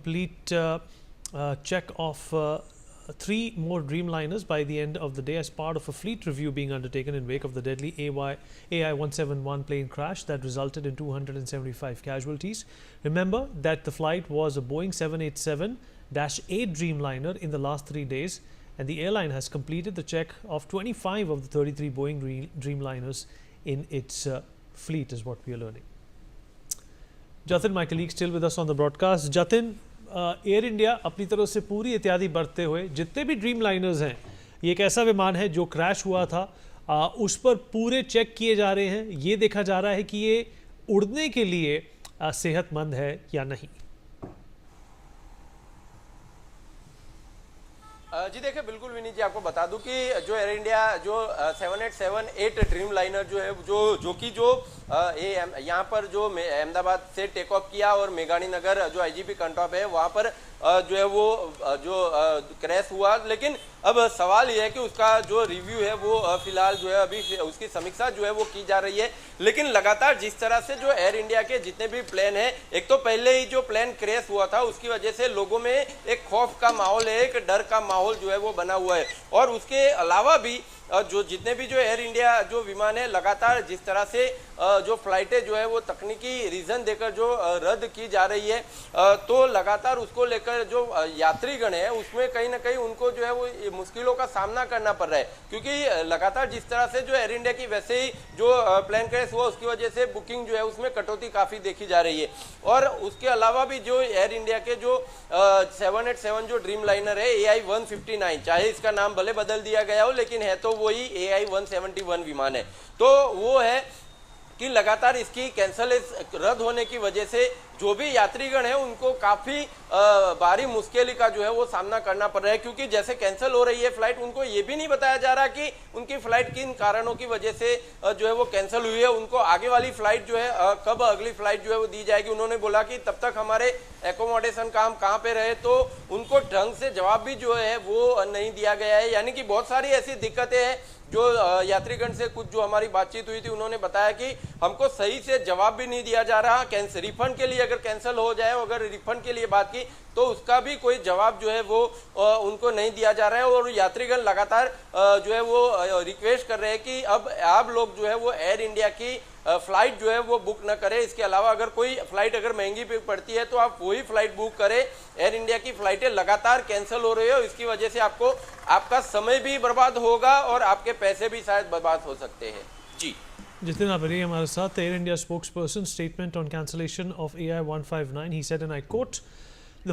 complete check of 3 more Dreamliners by the end of the day as part of a fleet review being undertaken in wake of the deadly AI-171 plane crash that resulted in 275 casualties. Remember that the flight was a Boeing 787-8 Dreamliner in the last 3 days, and the airline has completed the check of 25 of the 33 Boeing Dreamliners in its fleet, is what we are learning. Jatin, my colleague, still with us on the broadcast. Jatin, air India अपनी तरफ से पूरी एहतियाती बरतते हुए जितने भी dream liners हैं, ये एक ऐसा विमान है जो क्रैश हुआ था, उस पर पूरे चेक किए जा रहे हैं। ये देखा जा रहा है कि ये उड़ने के लिए सेहतमंद है या नहीं। जी देखिए, बिल्कुल विनीत जी, आपको बता दूं कि जो एयर इंडिया जो 787-8 ड्रीम लाइनर जो है जो यहाँ पर जो अहमदाबाद से टेक ऑफ किया और मेघानी नगर जो आईजीपी कंटॉप है वहाँ पर जो है वो जो क्रैश हुआ, लेकिन अब सवाल यह है कि उसका जो रिव्यू है वो फिलहाल जो है अभी उसकी समीक्षा जो है वो की जा रही है। लेकिन लगातार जिस तरह से जो एयर इंडिया के जितने भी प्लेन हैं, एक तो पहले ही जो प्लेन क्रैश हुआ था उसकी वजह से लोगों में एक खौफ का माहौल है, एक डर का माहौल जो है वो बना हुआ है। और उसके अलावा भी जो जितने भी जो एयर इंडिया जो विमान है, लगातार जिस तरह से जो फ्लाइटें जो है वो तकनीकी रीजन देकर जो रद्द की जा रही है, तो लगातार उसको लेकर जो यात्रीगण है उसमें कहीं ना कहीं उनको जो है वो मुश्किलों का सामना करना पड़ रहा है, क्योंकि लगातार जिस तरह से जो एयर इंडिया की वैसे ही जो प्लेन क्रैश हुआ उसकी वजह से बुकिंग जो है उसमें कटौती काफी देखी जा रही है। और उसके अलावा भी जो एयर इंडिया के जो 787 जो ड्रीम लाइनर है AI-159, चाहे इसका नाम भले बदल दिया गया हो लेकिन है तो वही AI-171 विमान है, तो वो है कि लगातार इसकी कैंसल रद्द होने की वजह से जो भी यात्रीगण है उनको काफी भारी मुश्किल का जो है वो सामना करना पड़ रहा है, क्योंकि जैसे कैंसिल हो रही है फ्लाइट, उनको ये भी नहीं बताया जा रहा कि उनकी फ्लाइट किन कारणों की वजह से जो है वो कैंसिल हुई है, उनको आगे वाली फ्लाइट जो है कब अगली फ्लाइट जो है वो दी जाएगी। उन्होंने बोला कि तब तक हमारे एकोमोडेशन का हम कहाँ पे रहे, तो उनको ढंग से जवाब भी जो है वो नहीं दिया गया है। यानी कि बहुत सारी ऐसी दिक्कतें हैं जो यात्रीगण से कुछ जो हमारी बातचीत हुई थी उन्होंने बताया कि हमको सही से जवाब भी नहीं दिया जा रहा। रिफंड के लिए अगर कैंसिल हो जाए, अगर रिफंड के लिए बात की तो उसका भी कोई जवाब जो है वो उनको नहीं दिया जा रहा है। और यात्रीगण लगातार जो है वो रिक्वेस्ट कर रहे हैं कि अब आप लोग जो है वो एयर इंडिया की फ्लाइट जो है वो बुक न करें। इसके अलावा अगर कोई फ्लाइट अगर महंगी पड़ती है तो आप वही फ्लाइट बुक करें। एयर इंडिया की फ्लाइटें लगातार कैंसिल हो रही है, इसकी वजह से आपको आपका समय भी बर्बाद होगा और आपके पैसे भी शायद बर्बाद हो सकते हैं। जी जितिन आप रहिए हमारे साथ। Air India spokesperson statement on cancellation of AI-159, he said, and I quote,